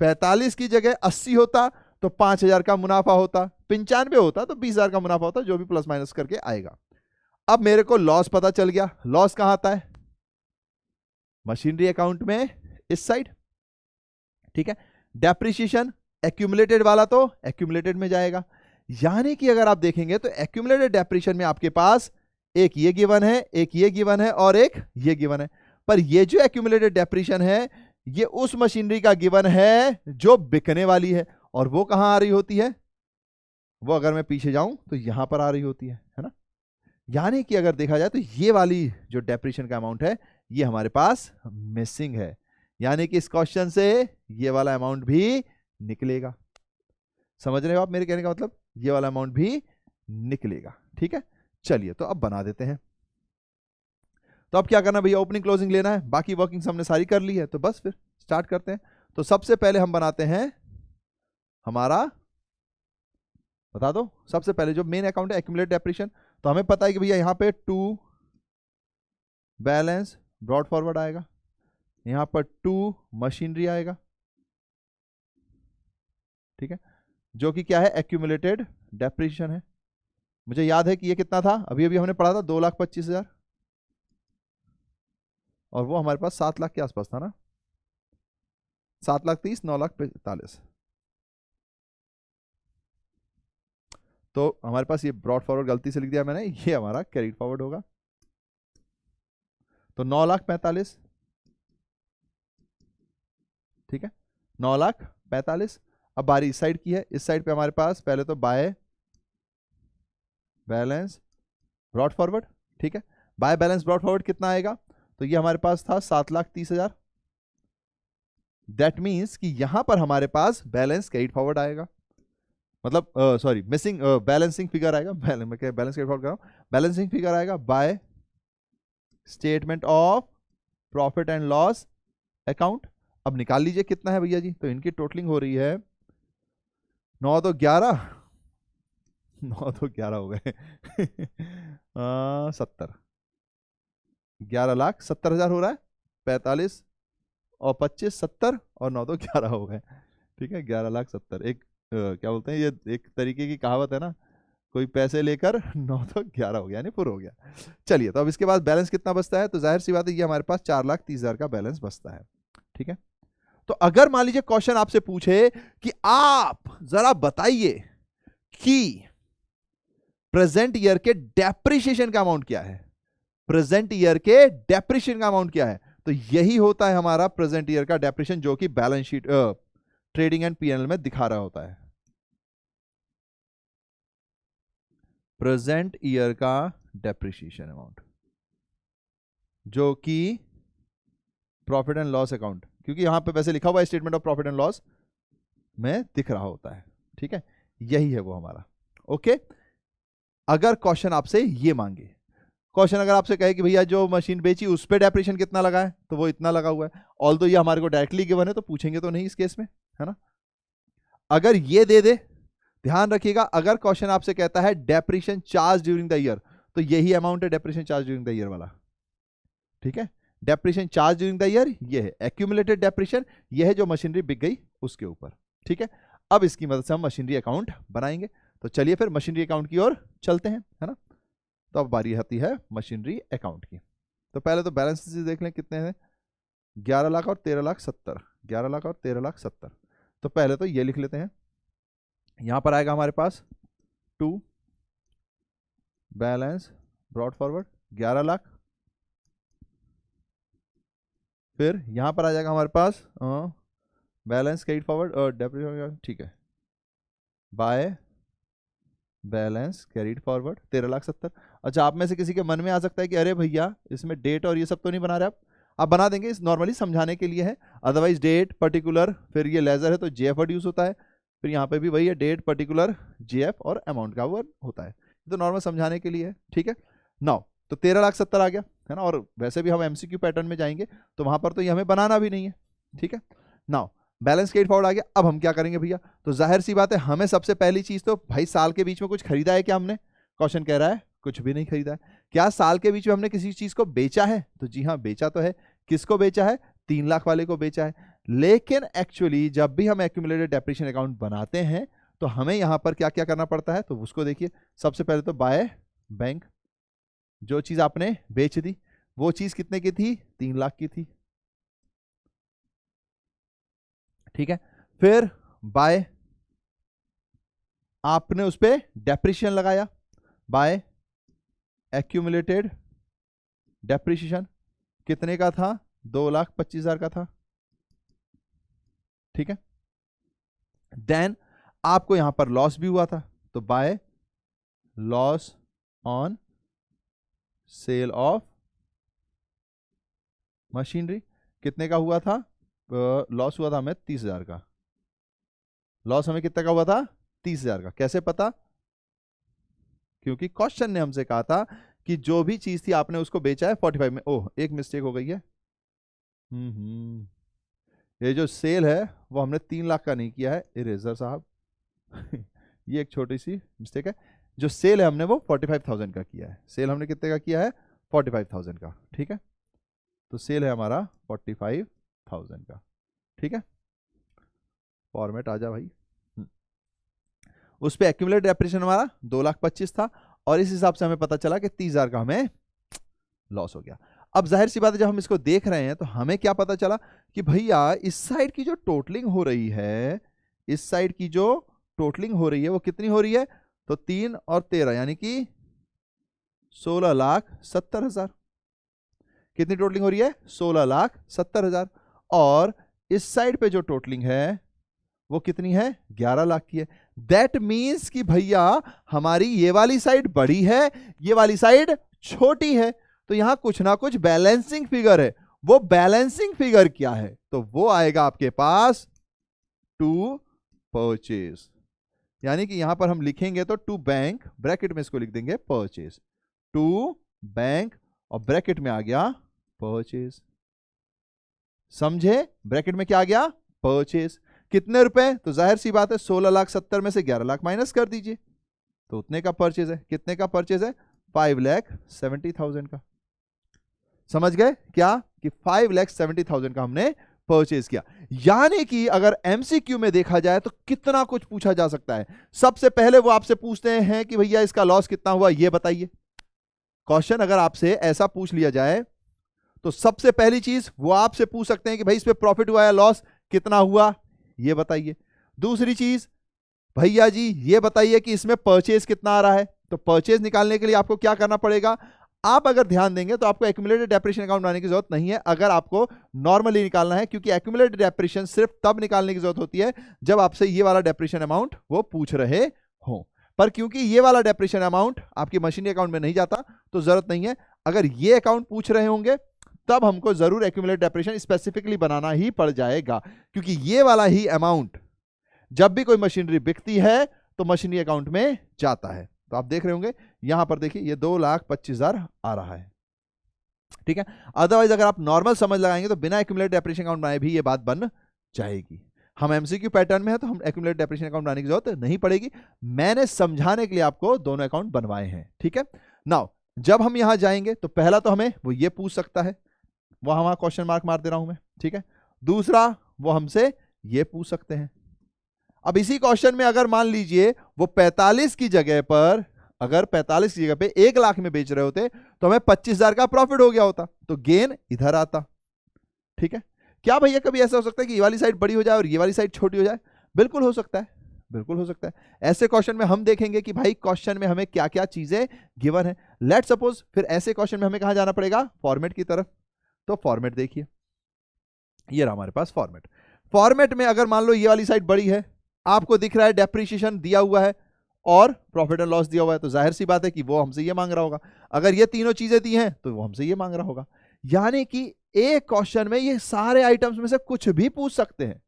45 की जगह 80 होता तो 5,000 का मुनाफा होता, 95 होता तो 20,000 का मुनाफा होता, जो भी प्लस माइनस करके आएगा। अब मेरे को लॉस पता चल गया। लॉस कहां आता है? मशीनरी अकाउंट में, इस साइड। ठीक है, डेप्रिशिएशन एक्यूमुलेटेड वाला तो एक्यूमुलेटेड में जाएगा। यानी कि अगर आप देखेंगे तो एक्यूमुलेटेड डेप्रिशिएशन में आपके पास एक ये गिवन है, एक ये गिवन है और एक ये गिवन है। पर ये जो एक्यूमुलेटेड डेप्रिशिएशन है ये उस मशीनरी का गिवन है जो बिकने वाली है, और वो कहां आ रही होती है? वो अगर मैं पीछे जाऊं तो यहां पर आ रही होती है ना। यानी कि अगर देखा जाए तो ये वाली जो डेप्रिशिएशन का अमाउंट है ये हमारे पास मिसिंग है। यानी कि इस क्वेश्चन से ये वाला अमाउंट भी निकलेगा। समझ रहे हो आप मेरे कहने का मतलब? ये वाला अमाउंट भी निकलेगा। ठीक है, चलिए तो अब बना देते हैं। तो अब क्या करना भैया? ओपनिंग क्लोजिंग लेना है, बाकी वर्किंग्स हमने सारी कर ली है, तो बस फिर स्टार्ट करते हैं। तो सबसे पहले हम बनाते हैं हमारा, बता दो, सबसे पहले जो मेन अकाउंट है एक्यूमुलेटेड डेप्रिशिएशन, तो हमें पता है कि भैया यहां पे 2 बैलेंस ब्रॉड फॉरवर्ड आएगा, यहां पर 2 मशीनरी आएगा। ठीक है, जो कि क्या है? एक्यूमुलेटेड डेप्रिशिएशन है। मुझे याद है कि ये कितना था, अभी अभी हमने पढ़ा था 2,25,000, और वो हमारे पास 7 लाख के आसपास था ना, 7,30,000, 9,45,000। तो हमारे पास ये ब्रॉड फॉरवर्ड गलती से लिख दिया मैंने, ये हमारा कैरीड फॉरवर्ड होगा। तो 9,45,000 ठीक है, 9,45,000। अब बारी इस साइड की है, इस साइड पे हमारे पास पहले तो बाय बैलेंस ब्रॉड फॉरवर्ड, ठीक है, बाय बैलेंस ब्रॉड फॉरवर्ड कितना आएगा, तो ये हमारे पास था 7,30,000। दैट मीन्स कि यहां पर हमारे पास बैलेंस कैरिड फॉरवर्ड आएगा, मतलब सॉरी मिसिंग बैलेंसिंग फिगर आएगा, मैं क्या बैलेंस कैरिड फॉरवर्ड कर रहा हूं, बैलेंसिंग फिगर आएगा by statement of profit and loss account. अब निकाल लीजिए कितना है भैया जी, तो इनकी टोटलिंग हो रही है 9 तो 11, 9 तो 11 हो गए 70, 11,70,000 हो रहा है, 45 और 25 70 और 9 तो 11 हो गए, ठीक है, 11,70,000। एक क्या बोलते हैं, ये एक तरीके की कहावत है ना, कोई पैसे लेकर 9 तो 11 हो गया, यानी पुर हो गया। चलिए, तो अब इसके बाद बैलेंस कितना बचता है, तो जाहिर सी बात है ये हमारे पास 4,30,000 का बैलेंस बचता है, ठीक है। तो अगर मान लीजिए क्वेश्चन आपसे पूछे कि आप जरा बताइए कि प्रेजेंट ईयर के डेप्रिसिएशन का अमाउंट क्या है, प्रेजेंट ईयर के डेप्रिसिएशन का अमाउंट क्या है, तो यही होता है हमारा प्रेजेंट ईयर का डेप्रिसिएशन, जो कि balance sheet trading and PNL में दिखा रहा होता है। प्रेजेंट ईयर का डेप्रिसिएशन अमाउंट जो कि प्रॉफिट एंड लॉस अकाउंट, क्योंकि यहां पे वैसे लिखा हुआ है statement of profit and loss में दिख रहा होता है, ठीक है, यही है वो हमारा। ओके, अगर क्वेश्चन आपसे ये मांगे, क्वेश्चन अगर आपसे कहे कि भैया जो मशीन बेची उस पे डेप्रिसिएशन कितना लगा है, तो वो इतना लगा हुआ है, ऑल्दो ये हमारे को डायरेक्टली गिवन है तो पूछेंगे तो नहीं इस केस में, है ना। अगर ये दे दे, ध्यान रखिएगा, अगर क्वेश्चन आपसे कहता है depreciation charge during the year, तो यही अमाउंट है depreciation charge during the year वाला, ठीक है। Depreciation charge during the year ये है, एक्यूमुलेटेड डेप्रिसिएशन ये है जो मशीनरी बिक गई उसके ऊपर, ठीक है। अब इसकी मदद से हम मशीनरी अकाउंट बनाएंगे, तो चलिए फिर मशीनरी अकाउंट की ओर चलते हैं, है ना। तो अब बारी आती है मशीनरी अकाउंट की। तो पहले तो बैलेंस देख लें कितने हैं, 11 लाख और 13,70,000, 11 लाख और 13,70,000। तो पहले तो ये लिख लेते हैं, यहां पर आएगा हमारे पास 2 बैलेंस ब्रॉड फॉरवर्ड 11 लाख, फिर यहां पर आ जाएगा हमारे पास बैलेंस कैरिड फॉरवर्ड और डेप्रिसिएशन, ठीक है, बाय बैलेंस कैरिड फॉरवर्ड 13,70,000। अच्छा, आप में से किसी के मन में आ सकता है कि अरे भैया इसमें डेट और ये सब तो नहीं बना रहे आप बना देंगे, इस नॉर्मली समझाने के लिए है, अदरवाइज डेट पर्टिकुलर, फिर ये लेजर है तो जेएफ वर्ड यूज होता है, फिर यहाँ पे भी वही है, डेट पर्टिकुलर जेएफ और अमाउंट का वर्ड होता है, तो नॉर्मल समझाने के लिए है, ठीक है। नाउ तो 13,70,000 आ गया, है ना, और वैसे भी हम एमसीक्यू पैटर्न में जाएंगे तो वहां पर तो ये हमें बनाना भी नहीं है, ठीक है। नाउ बैलेंस कैरिड फॉरवर्ड आ गया, अब हम क्या करेंगे भैया, तो जाहिर सी बात है हमें सबसे पहली चीज तो भाई साल के बीच में कुछ खरीदा है क्या हमने, क्वेश्चन कह रहा है कुछ भी नहीं खरीदा है। क्या साल के बीच में हमने किसी चीज को बेचा है, तो जी हाँ बेचा तो है, किसको बेचा है, 3 लाख वाले को बेचा है। लेकिन एक्चुअली जब भी हम एक्यूमुलेटेड डेप्रिसिएशन अकाउंट बनाते हैं तो हमें यहां पर क्या क्या करना पड़ता है, तो उसको देखिए, सबसे पहले तो बाय बैंक, जो चीज आपने बेच दी वो चीज कितने की थी, 3 लाख की थी, ठीक है। फिर बाय आपने उस पर डेप्रिसिएशन लगाया, बाय एक्यूमुलेटेड डेप्रिसिएशन कितने का था, 2,25,000 का था, ठीक है। देन आपको यहां पर लॉस भी हुआ था, तो by loss on sale of machinery कितने का हुआ था, लॉस हुआ था हमें 30,000 का, लॉस हमें कितने का हुआ था, 30,000 का। कैसे पता, क्योंकि क्वेश्चन ने हमसे कहा था कि जो भी चीज थी आपने उसको बेचा है 45 में। ओह एक मिस्टेक हो गई है, ये जो सेल है वो हमने 3 लाख का नहीं किया है, इरेजर साहब ये एक छोटी सी मिस्टेक है, जो सेल है हमने वो 45,000 का किया है, सेल हमने कितने का किया है, 45,000 का, ठीक है। तो सेल है हमारा 45,000 का, ठीक है। फॉर्मेट आ जा भाई, उस पे एक्यूमुलेटेड डेप्रिसिएशन हमारा 2,25,000 था, और इस हिसाब से हमें पता चला कि 30,000 का हमें लॉस हो गया। अब जाहिर सी बात है जब हम इसको देख रहे हैं तो हमें क्या पता चला कि भैया इस साइड की जो टोटलिंग हो रही है, इस साइड की जो टोटलिंग हो रही है वो कितनी हो रही है, तो 3 और 13 यानी कि 16,70,000। कितनी टोटलिंग हो रही है, 16,70,000। और इस साइड पे जो टोटलिंग है वो कितनी है, 11 लाख की है। दैट मीन्स कि भैया हमारी ये वाली साइड बड़ी है, ये वाली साइड छोटी है, तो यहां कुछ ना कुछ बैलेंसिंग फिगर है। वो बैलेंसिंग फिगर क्या है, तो वो आएगा आपके पास टू परचेज। यानी कि यहां पर हम लिखेंगे तो टू बैंक, ब्रैकेट में इसको लिख देंगे परचेज, टू बैंक और ब्रैकेट में आ गया परचेज। समझे, ब्रैकेट में क्या आ गया, परचेज। कितने रुपए, तो जाहिर सी बात है 16,70,000 में से 11 लाख माइनस कर दीजिए, तो उतने का परचेज है। कितने का परचेज है, 5,70,000 का। समझ गए क्या, कि 5,70,000 का हमने परचेज किया। यानी कि अगर एमसीक्यू में देखा जाए तो कितना कुछ पूछा जा सकता है। सबसे पहले वो आपसे पूछते हैं कि भैया इसका लॉस कितना हुआ ये बताइए। क्वेश्चन अगर आपसे ऐसा पूछ लिया जाए तो सबसे पहली चीज वो आपसे पूछ सकते हैं कि भाई इसमें प्रॉफिट हुआ या लॉस कितना हुआ ये बताइए। दूसरी चीज, भैया जी ये बताइए कि इसमें परचेज कितना आ रहा है। तो परचेज निकालने के लिए आपको क्या करना पड़ेगा, आप अगर ध्यान देंगे तो आपको एक्यूमुलेटेड डेप्रिसिएशन अकाउंट बनाने की जरूरत नहीं है अगर आपको नॉर्मली निकालना है, क्योंकि एक्यूमुलेटेड डेप्रिसिएशन सिर्फ तब निकालने की जरूरत होती है जब आपसे ये वाला डेप्रिसिएशन अमाउंट वो पूछ रहे हो। पर क्योंकि ये वाला डेप्रिसिएशन अमाउंट आपकी मशीनरी अकाउंट में नहीं जाता तो जरूरत नहीं है। अगर ये अकाउंट पूछ रहे होंगे तब हमको जरूर एक्यूमुलेटेड डेप्रिसिएशन स्पेसिफिकली बनाना ही पड़ जाएगा, क्योंकि ये वाला ही अमाउंट जब भी कोई मशीनरी बिकती है तो मशीनरी अकाउंट में जाता है। तो आप देख रहे होंगे यहां पर देखिए ये 2,25,000 आ रहा है, ठीक है। अदरवाइज अगर आप नॉर्मल समझ लगाएंगे तो बिना एक्यूमुलेटेड डेप्रिसिएशन अकाउंट बनाए भी ये बात बन जाएगी। हम एमसीक्यू पैटर्न में है तो हम एक्यूमुलेटेड डेप्रिसिएशन अकाउंट बनाने की जरूरत नहीं पड़ेगी। मैंने समझाने के लिए आपको दोनों अकाउंट बनवाए हैं, ठीक है। नाउ जब हम यहां जाएंगे तो पहला तो हमें वो ये पूछ सकता है, वहां क्वेश्चन मार्क मार दे रहा हूं मैं, ठीक है। दूसरा वो हमसे ये पूछ सकते हैं। अब इसी क्वेश्चन में अगर मान लीजिए वो 45 की जगह पर, अगर 45 की जगह पे 1 लाख में बेच रहे होते तो हमें 25,000 का प्रॉफिट हो गया होता, तो गेन इधर आता, ठीक है। क्या भैया कभी ऐसा हो सकता है कि ये वाली साइड बड़ी हो जाए और ये वाली साइड छोटी हो जाए, बिल्कुल हो सकता है, बिल्कुल हो सकता है। ऐसे क्वेश्चन में हम देखेंगे कि भाई क्वेश्चन में हमें क्या क्या चीजें गिवन है। लेट सपोज फिर ऐसे क्वेश्चन में हमें कहां जाना पड़ेगा, फॉर्मेट की तरफ। तो फॉर्मेट देखिए, ये रहा हमारे पास फॉर्मेट। फॉर्मेट में अगर मान लो ये वाली साइड बड़ी है, आपको दिख रहा है डेप्रीशिएशन दिया हुआ है और प्रॉफिट एंड लॉस दिया हुआ है, तो जाहिर सी बात है कि वो हमसे ये मांग रहा होगा। अगर ये तीनों चीजें दी हैं तो वो हमसे ये मांग रहा होगा। यानी कि एक क्वेश्चन में ये सारे आइटम्स में से कुछ भी पूछ सकते हैं।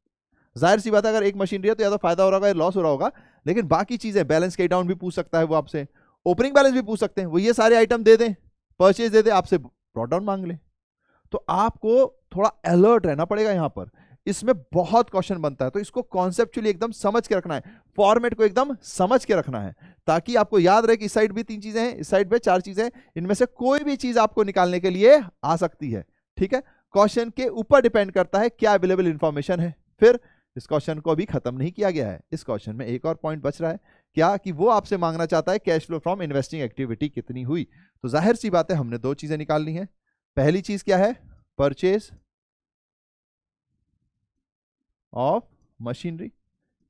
जाहिर सी बात है अगर एक मशीनरी है तो या तो फायदा हो रहा होगा या लॉस हो रहा होगा, लेकिन बाकी चीजें बैलेंस के डाउन भी पूछ सकता है वो आपसे, ओपनिंग बैलेंस भी पूछ सकते हैं, वो ये सारे आइटम दे दें, परचेज दे दे, आपसे ब्रॉट डाउन मांग ले। तो आपको थोड़ा अलर्ट रहना पड़ेगा यहां पर। इसमें बहुत क्वेश्चन बनता है तो इसको कॉन्सेप्चुअली एकदम समझ के रखना है, फॉर्मेट को एकदम समझ के रखना है, ताकि आपको याद रहे कि इस साइड भी 3 चीजें हैं, इस साइड पे 4 चीजें हैं, इनमें से कोई भी चीज आपको निकालने के लिए आ सकती है, ठीक है। क्वेश्चन के ऊपर डिपेंड करता है क्या अवेलेबल इंफॉर्मेशन है। फिर इस क्वेश्चन को अभी खत्म नहीं किया गया है, इस क्वेश्चन में एक और पॉइंट बच रहा है, क्या कि वो आपसे मांगना चाहता है cash flow from investing activity कितनी हुई। तो जाहिर सी बात है हमने 2 चीजें निकालनी है। पहली चीज क्या है, परचेज ऑफ मशीनरी,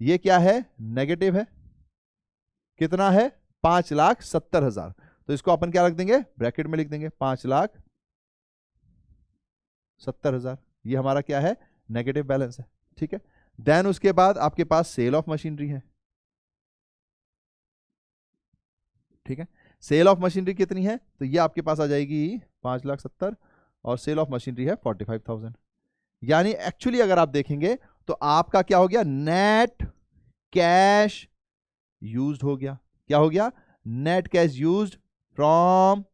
ये क्या है, नेगेटिव है, कितना है 5,70,000। तो इसको अपन क्या रख देंगे, ब्रैकेट में लिख देंगे 5,70,000, ये हमारा क्या है, नेगेटिव बैलेंस है, ठीक है। देन उसके बाद आपके पास सेल ऑफ मशीनरी है, ठीक है। सेल ऑफ मशीनरी कितनी है, तो ये आपके पास आ जाएगी 5,70,000 और सेल ऑफ मशीनरी है 45,000। यानी एक्चुअली अगर आप देखेंगे तो आपका क्या हो गया, नेट कैश यूज्ड हो गया। क्या हो गया, net cash used from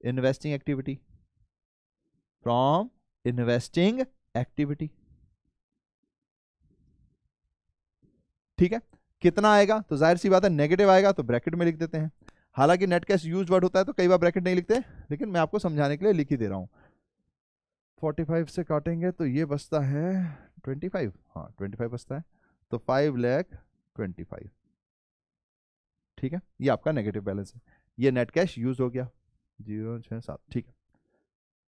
investing activity, from investing activity, ठीक है। कितना आएगा, तो जाहिर सी बात है नेगेटिव आएगा, तो ब्रैकेट में लिख देते हैं। हालांकि नेट कैश यूज्ड वर्ड होता है तो कई बार ब्रैकेट नहीं लिखते, लेकिन मैं आपको समझाने के लिए लिख ही दे रहा हूं। 45 से काटेंगे तो ये बचता है 25, हाँ 25 बचता है, तो 5,25,000, ठीक है। ये आपका नेगेटिव बैलेंस है, ये नेट कैश यूज हो गया 067, ठीक है।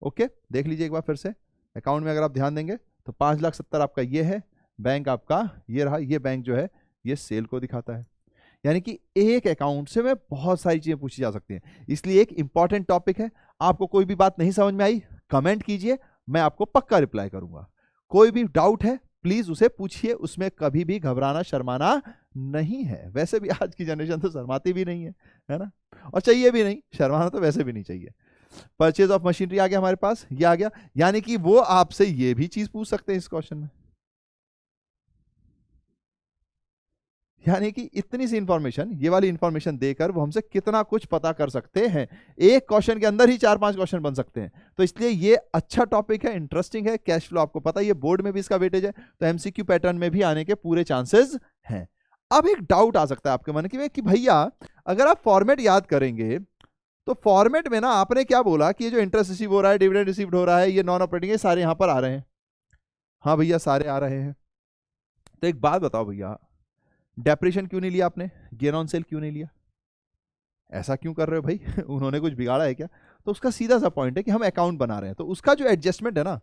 ओके, देख लीजिए एक बार फिर से अकाउंट में अगर आप ध्यान देंगे तो 5,70,000 आपका ये है, बैंक आपका ये रहा, ये बैंक जो है ये सेल को दिखाता है। यानी कि एक अकाउंट से में बहुत सारी चीजें पूछी जा सकती हैं, इसलिए एक इंपॉर्टेंट टॉपिक है। आपको कोई भी बात नहीं समझ में आई कमेंट कीजिए, मैं आपको पक्का रिप्लाई करूंगा। कोई भी डाउट है प्लीज उसे पूछिए, उसमें कभी भी घबराना शर्माना नहीं है। वैसे भी आज की जनरेशन तो शर्माती भी नहीं है ना, और चाहिए भी नहीं, शर्माना तो वैसे भी नहीं चाहिए। परचेज ऑफ मशीनरी आ गया हमारे पास, ये आ गया, यानी कि वो आपसे ये भी चीज पूछ सकते हैं इस क्वेश्चन में, यानी कि इतनी सी इंफॉर्मेशन, ये वाली इंफॉर्मेशन देकर वो हमसे कितना कुछ पता कर सकते हैं। एक क्वेश्चन के अंदर ही 4-5 क्वेश्चन बन सकते हैं। तो इसलिए ये अच्छा टॉपिक है, इंटरेस्टिंग है। कैश फ्लो आपको पता है, ये बोर्ड में भी इसका वेटेज है, तो एमसीक्यू पैटर्न में भी आने के पूरे चांसेस हैं। अब एक डाउट आ सकता है आपके मन में कि भैया अगर आप फॉर्मेट याद करेंगे तो फॉर्मेट में ना आपने क्या बोला कि ये जो इंटरेस्ट रिसीव हो रहा है, डिविडेंड रिसीव हो रहा है, ये नॉन ऑपरेटिंग है, सारे यहां पर आ रहे हैं। हाँ भैया सारे आ रहे हैं। तो एक बात बताओ भैया, डेप्रिसिएशन क्यों नहीं लिया आपने, गेन ऑन सेल क्यों नहीं लिया, ऐसा क्यों कर रहे हो भाई उन्होंने कुछ बिगाड़ा है क्या? तो उसका सीधा सा पॉइंट है कि हम अकाउंट बना रहे हैं, तो उसका जो एडजस्टमेंट है ना,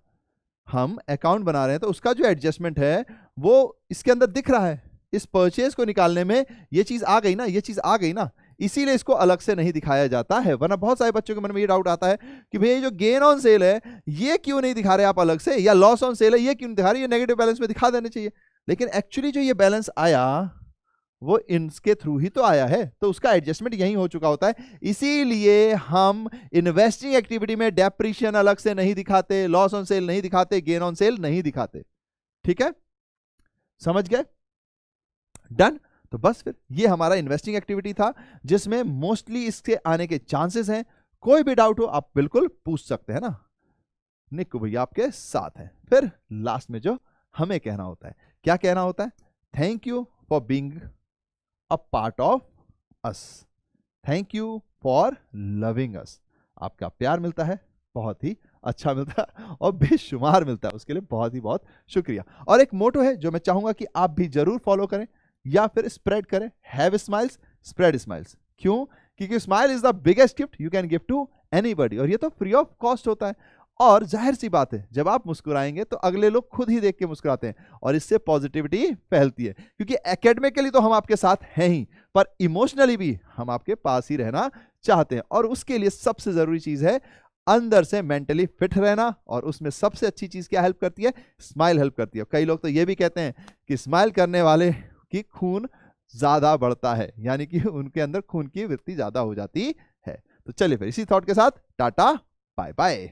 हम अकाउंट बना रहे हैं तो उसका जो एडजस्टमेंट है वो इसके अंदर दिख रहा है। इस परचेज को निकालने में ये चीज आ गई ना, ये चीज आ गई ना, इसीलिए इसको अलग से नहीं दिखाया जाता है। वरना बहुत सारे बच्चों के मन में ये डाउट आता है कि भैया जो गेन ऑन सेल है ये क्यों नहीं दिखा रहे आप अलग से, या लॉस ऑन सेल है ये क्यों नहीं दिखा रहे, ये नेगेटिव बैलेंस में दिखा देने चाहिए। लेकिन एक्चुअली जो ये बैलेंस आया वो इनके थ्रू ही तो आया है, तो उसका एडजस्टमेंट यही हो चुका होता है। इसीलिए हम इन्वेस्टिंग एक्टिविटी में डेप्रिसिएशन अलग से नहीं दिखाते, लॉस ऑन सेल नहीं दिखाते, गेन ऑन सेल नहीं दिखाते। ठीक है, समझ गए? डन। तो बस फिर ये हमारा इन्वेस्टिंग एक्टिविटी था जिसमें मोस्टली इसके आने के चांसेस हैं। कोई भी डाउट हो आप बिल्कुल पूछ सकते हैं ना, निक्कू भैया आपके साथ हैं। फिर लास्ट में जो हमें कहना होता है, क्या कहना होता है? Thank you for being a part of us, thank you for loving अस। आपका प्यार मिलता है, बहुत ही अच्छा मिलता है और बेशुमार मिलता है, उसके लिए बहुत ही बहुत शुक्रिया। और एक मोटो है जो मैं चाहूंगा कि आप भी जरूर फॉलो करें या फिर स्प्रेड करें, हैव स्माइल्स स्प्रेड स्माइल्स। क्यों? क्योंकि smile is the biggest gift you can give to anybody, और ये तो फ्री ऑफ कॉस्ट होता है। और जाहिर सी बात है जब आप मुस्कुराएंगे तो अगले लोग खुद ही देख के मुस्कुराते हैं और इससे पॉजिटिविटी फैलती है। क्योंकि एकेडमिकली तो हम आपके साथ हैं ही, पर इमोशनली भी हम आपके पास ही रहना चाहते हैं, और उसके लिए सबसे जरूरी चीज है अंदर से मेंटली फिट रहना। और उसमें सबसे अच्छी चीज क्या हेल्प करती है? स्माइल हेल्प करती है। कई लोग तो ये भी कहते हैं कि स्माइल करने वाले की खून ज्यादा बढ़ता है, यानी कि उनके अंदर खून की वृत्ति ज्यादा हो जाती है। तो चलिए फिर इसी थॉट के साथ टाटा बाय बाय।